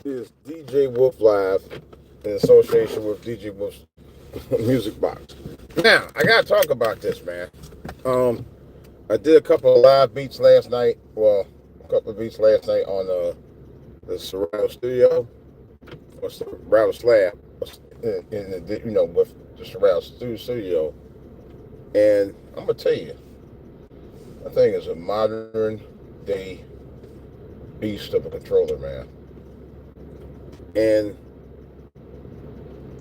is DJ Wolf Live in association with DJ Wolf's Music Box. Now, I gotta talk about this, man. Um, I did a couple of live beats last night. Well, a couple of beats last night on the Serato Studio or Serato Slab, in the, with the Serato Studio. And I'm gonna tell you, I think it's a modern day beast of a controller, man. And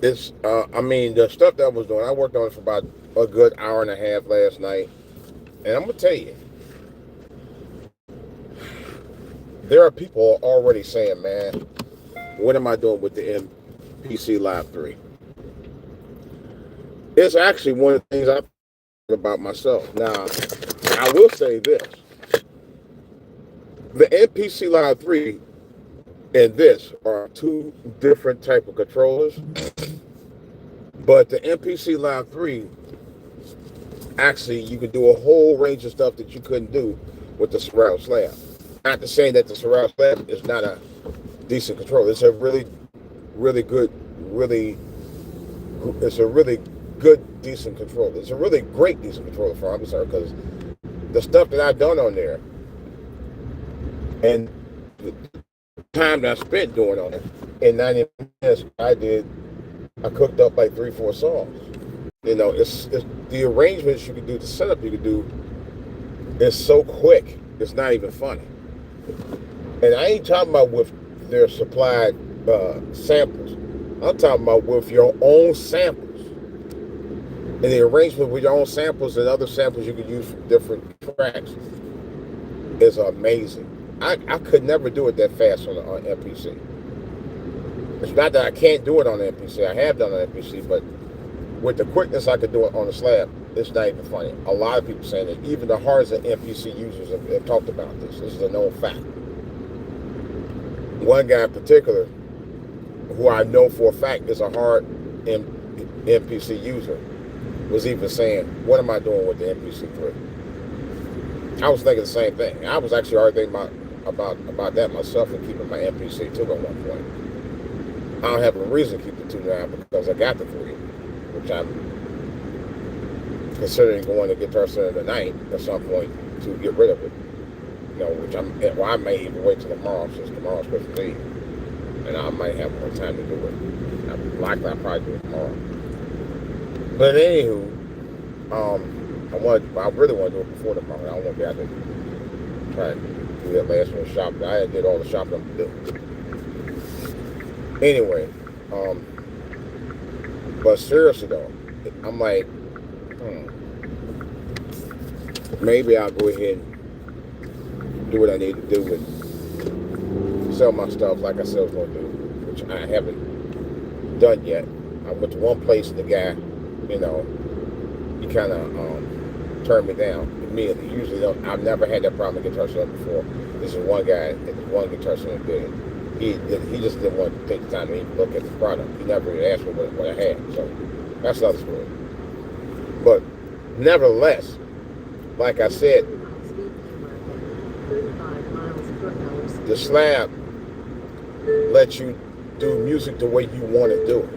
it's, the stuff that I was doing, I worked on it for about a good hour and a half last night. And I'm going to tell you, there are people already saying, man, what am I doing with the MPC Live 3? It's actually one of the things I think about myself. Now, I will say this. The MPC Live 3 and this are two different type of controllers. But the MPC Live 3, actually, you could do a whole range of stuff that you couldn't do with the Serato Slab. Not to say that the Serato Slab is not a decent controller. It's a really, really good, it's a really good, decent controller. It's a really great, decent controller for I'm sorry, because the stuff that I've done on there and the time that I spent doing on it, in 90 minutes, I cooked up like 3-4 songs. It's the arrangements you can do, the setup you can do is so quick, it's not even funny. And I ain't talking about with their supplied samples. I'm talking about with your own samples. And the arrangement with your own samples and other samples you can use from different tracks is amazing. I could never do it that fast on MPC. It's not that I can't do it on the MPC. I have done it on MPC, but with the quickness I could do it on the Slab, it's not even funny. A lot of people saying that. Even the hardest MPC users have talked about this. This is a known fact. One guy in particular, who I know for a fact is a hard MPC user, was even saying, what am I doing with the MPC 3? I was thinking the same thing. I was actually already thinking about that myself and keeping my MPC 2 at one point. I don't have a reason to keep the 2 now because I got the 3, which I'm considering going to Guitar Center tonight at some point to get rid of it. I may even wait till tomorrow since tomorrow's Christmas Eve, and I might have more time to do it. I'm likely I'll probably do it tomorrow. But anywho, I really want to do it before tomorrow. I don't want to be out there trying to do that last minute shopping. I did all the shopping I'm going to do. Anyway, but seriously though, I'm like, maybe I'll go ahead and do what I need to do and sell my stuff like I said I was going to do, which I haven't done yet. I went to one place and the guy, he kind of turned me down immediately. Usually, I've never had that problem at Guitar Center before. This is one guy at one Guitar Center did it. He just didn't want to take the time to even look at the product. He never even asked me what I had. So that's another story. But nevertheless, like I said, the Slab lets you do music the way you want to do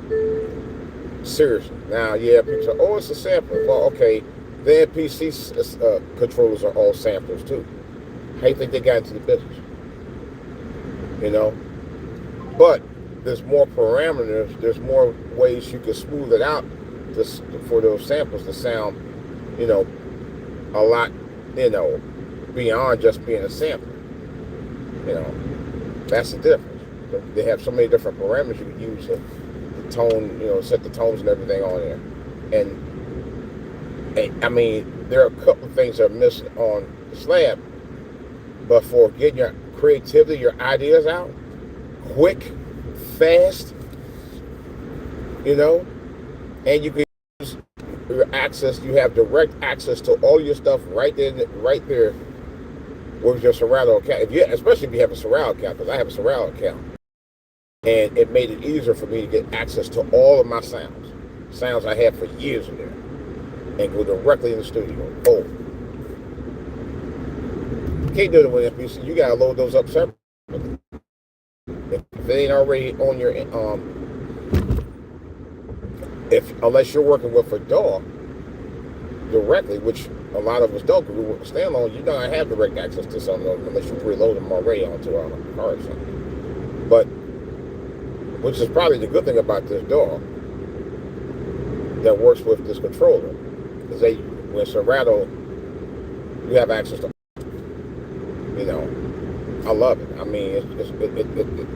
it. Seriously. Now, yeah, people say, oh, it's a sampler. Well, okay, the MPC controllers are all samplers too. How do you think they got into the business? But there's more parameters, there's more ways you can smooth it out for those samples to sound, a lot, beyond just being a sample. That's the difference. They have so many different parameters you can use to tone, set the tones and everything on there. And there are a couple of things that are missing on the Slab, but for getting your creativity, your ideas out, quick, fast, and you can use your access, you have direct access to all your stuff right there with your Serato account. Especially if you have a Serato account, because I have a Serato account. And it made it easier for me to get access to all of my sounds I had for years in there, and go directly in the studio. You can't do it with MPC. You gotta load those up separately. If it ain't already on your unless you're working with a DAW directly, which a lot of us don't, because we work with standalone, you don't have direct access to some of them unless you preload them already onto a car or something. But which is probably the good thing about this DAW that works with this controller, is with Serato, you have access to, you know, I love it. I mean,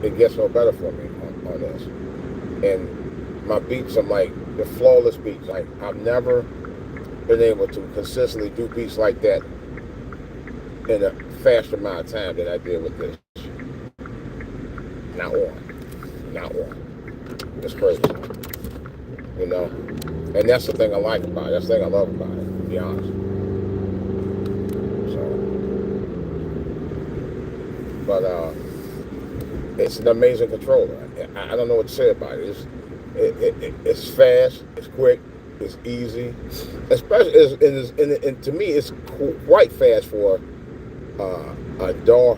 it gets no better for me on this. And my beats, I'm like, the flawless beats. Like, I've never been able to consistently do beats like that in a faster amount of time than I did with this. Not one. It's crazy. You know? And that's the thing I like about it. That's the thing I love about it, to be honest. But it's an amazing controller. I don't know what to say about it. It's fast, it's quick, it's easy. Especially, and to me, it's quite fast for a DAW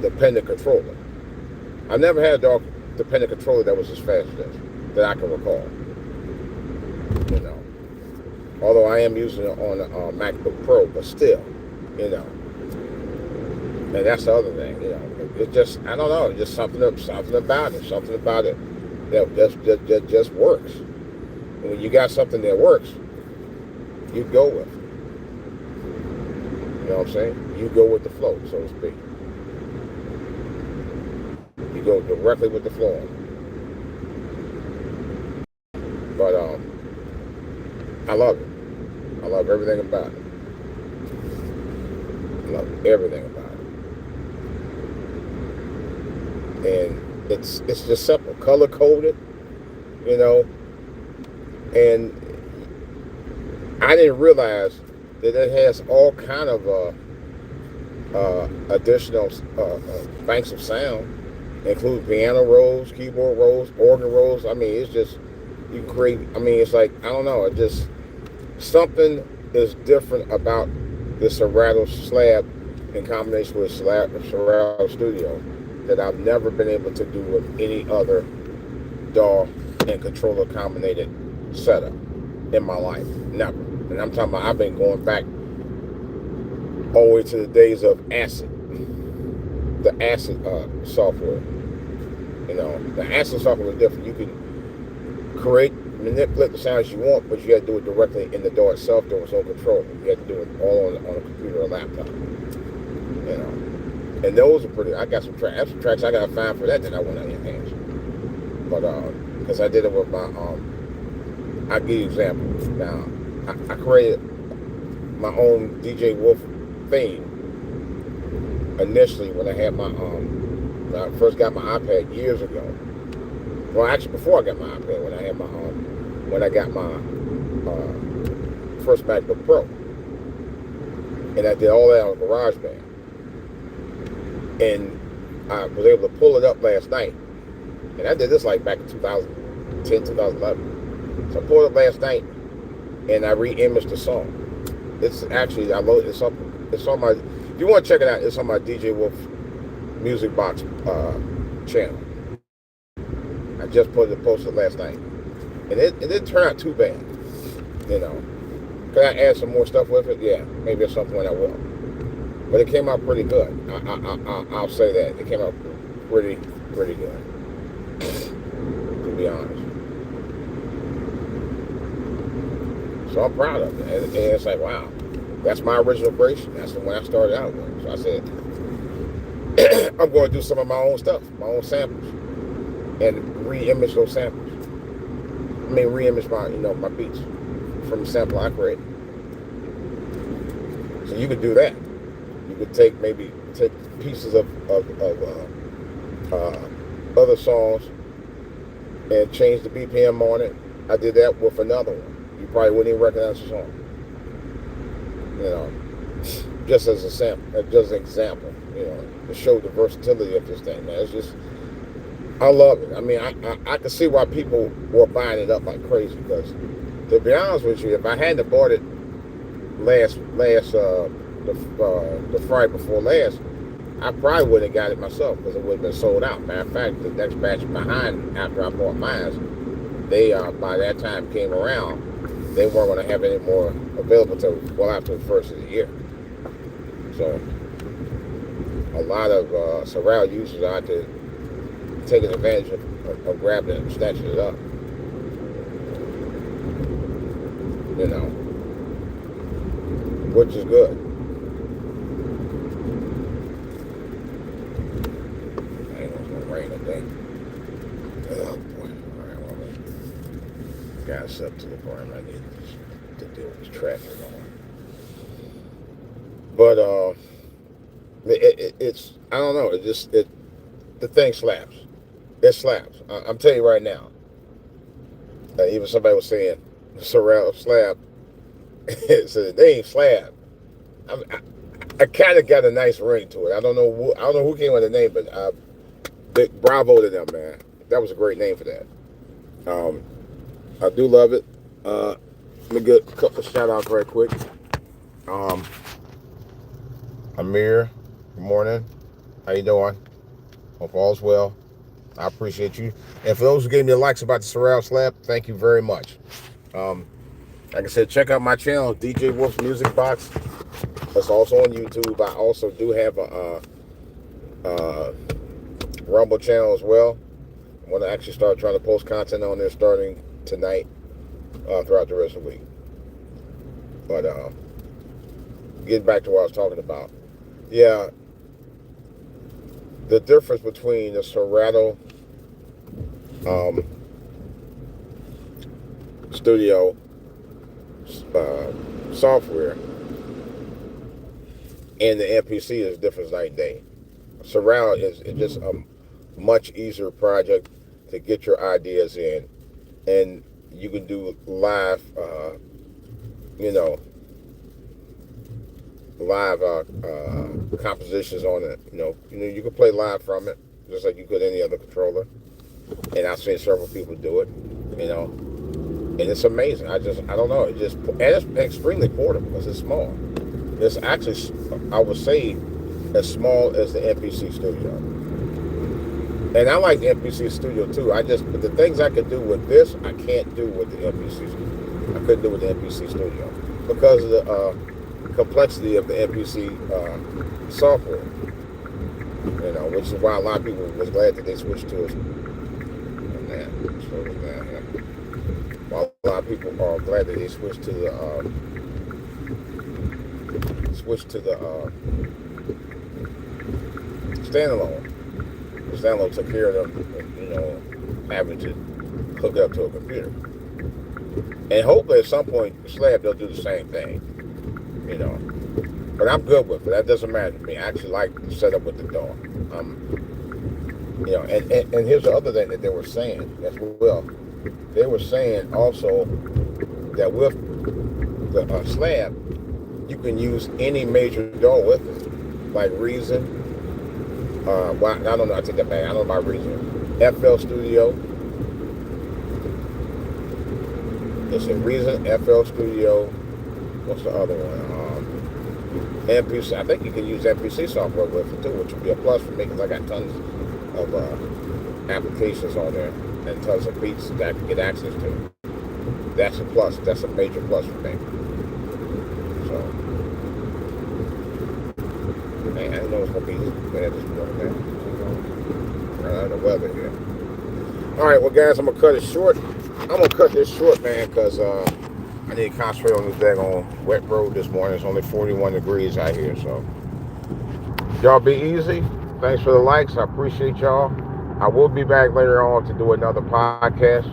dependent controller. I've never had a DAW dependent controller that was as fast as this, that I can recall. You know, although I am using it on a MacBook Pro, but still, you know. And that's the other thing, you know. It just, I don't know, just something about it that just works. And when you got something that works, you go with it. You know what I'm saying? You go with the flow, so to speak. You go directly with the flow. But I love it. I love everything about it. I love everything about it. And it's just simple, color coded, you know. And I didn't realize that it has all kind of additional banks of sound, include piano rolls, keyboard rolls, organ rolls. I mean, it's just, you create, I mean, it's like, I don't know, it just, something is different about the Serato Slab in combination with Serato Studio that I've never been able to do with any other DAW and controller combinated setup in my life. Never. And I'm talking about, I've been going back all the way to the days of Acid. The Acid software. You know, the Acid software was different. You can manipulate the sounds you want, but you had to do it directly in the DAW itself. There was no controller. You had to do it all on a computer or laptop. You know. And those are pretty, I got some tracks I gotta find for that I want to enhance. But because I did it with my I'll give you an example. Now I created my own DJ Wolf theme initially when I had my when I first got my iPad years ago. Well, actually before I got my iPad, when I had my when I got my first MacBook Pro, and I did all that on GarageBand. And I was able to pull it up last night. And I did this like back in 2010, 2011. So I pulled it up last night and I re-imaged the song. It's actually, I loaded it's on my, if you want to check it out, it's on my DJ Wolf Music Box channel. I just posted last night. And it didn't turn out too bad. You know. Could I add some more stuff with it? Yeah, maybe at some point I will. But it came out pretty good. I'll say that. It came out pretty good. To be honest. So I'm proud of it. And it's like, wow. That's my original creation. That's the one I started out with. So I said, I'm going to do some of my own stuff, my own samples. And re-image those samples. I mean, re-image my, my beats from the sample I created. So you could do that. You could take pieces of other songs and change the BPM on it. I did that with another one. You probably wouldn't even recognize the song. Just as a sample, just an example. To show the versatility of this thing, man. It's just, I love it. I mean, I can see why people were buying it up like crazy. Because to be honest with you, if I hadn't bought it the Friday before last, I probably wouldn't have got it myself because it would have been sold out. Matter of fact, the next batch behind after I bought mine, they by that time came around, they weren't going to have any more available till well after the first of the year. So a lot of Serato users are out there taking advantage of grabbing it and snatching it up. You know, which is good. I ain't gonna rain today. Oh boy! All right, well, got up to the point I need to deal with this traffic on. But it's I don't know. The thing slaps. It slaps. I'm telling you right now. Even somebody was saying Serato Slab. It's a name Slab. I kind of got a nice ring to it. I don't know who came with the name, but big bravo to them, man. That was a great name for that. I do love it. Let me get a couple of shout outs right quick. Amir, good morning. How you doing? Hope all's well. I appreciate you. And for those who gave me the likes about the Serato Slab, thank you very much. Like I said, check out my channel, DJ Wolf's Music Box. It's also on YouTube. I also do have a Rumble channel as well. I want to actually start trying to post content on there starting tonight throughout the rest of the week. But getting back to what I was talking about. Yeah, the difference between the Serato studio software and the MPC is different night and day. Serato is just a much easier project to get your ideas in, and you can do live, live compositions on it. You can play live from it just like you could any other controller. And I've seen several people do it, and it's amazing. I don't know. And it's extremely portable because it's small. It's actually, I would say, as small as the MPC Studio. And I like the MPC Studio too. But the things I could do with this, I can't do with the MPC. I couldn't do with the MPC Studio because of the complexity of the MPC software. Which is why a lot of people was glad that they switched to it. While a lot of people are glad that they switched to the standalone. The standalone took care of them, having to hook it up to a computer. And hopefully at some point, Slab they'll do the same thing. But I'm good with it. That doesn't matter to me. I actually like the setup with the DAW. And here's the other thing that they were saying as well. They were saying also that with the Slab, you can use any major DAW with it, like Reason. I don't know. I take that back. I don't know about Reason. FL Studio. It's in Reason, FL Studio. What's the other one? MPC. I think you can use MPC software with it too, which would be a plus for me because I got tons of applications on there and tons of beats that I can get access to. That's a plus. That's a major plus for me. So, man, I didn't know it was going to be bad this morning, man. Run out of the weather here. All right, well, guys, I'm going to cut it short. I'm going to cut this short, man, because I need to concentrate on this daggone wet road this morning. It's only 41 degrees out here, so. Y'all be easy. Thanks for the likes. I appreciate y'all. I will be back later on to do another podcast.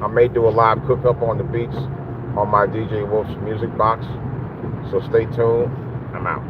I may do a live cook-up on the beats on my DJ Wolf's Music Box. So stay tuned. I'm out.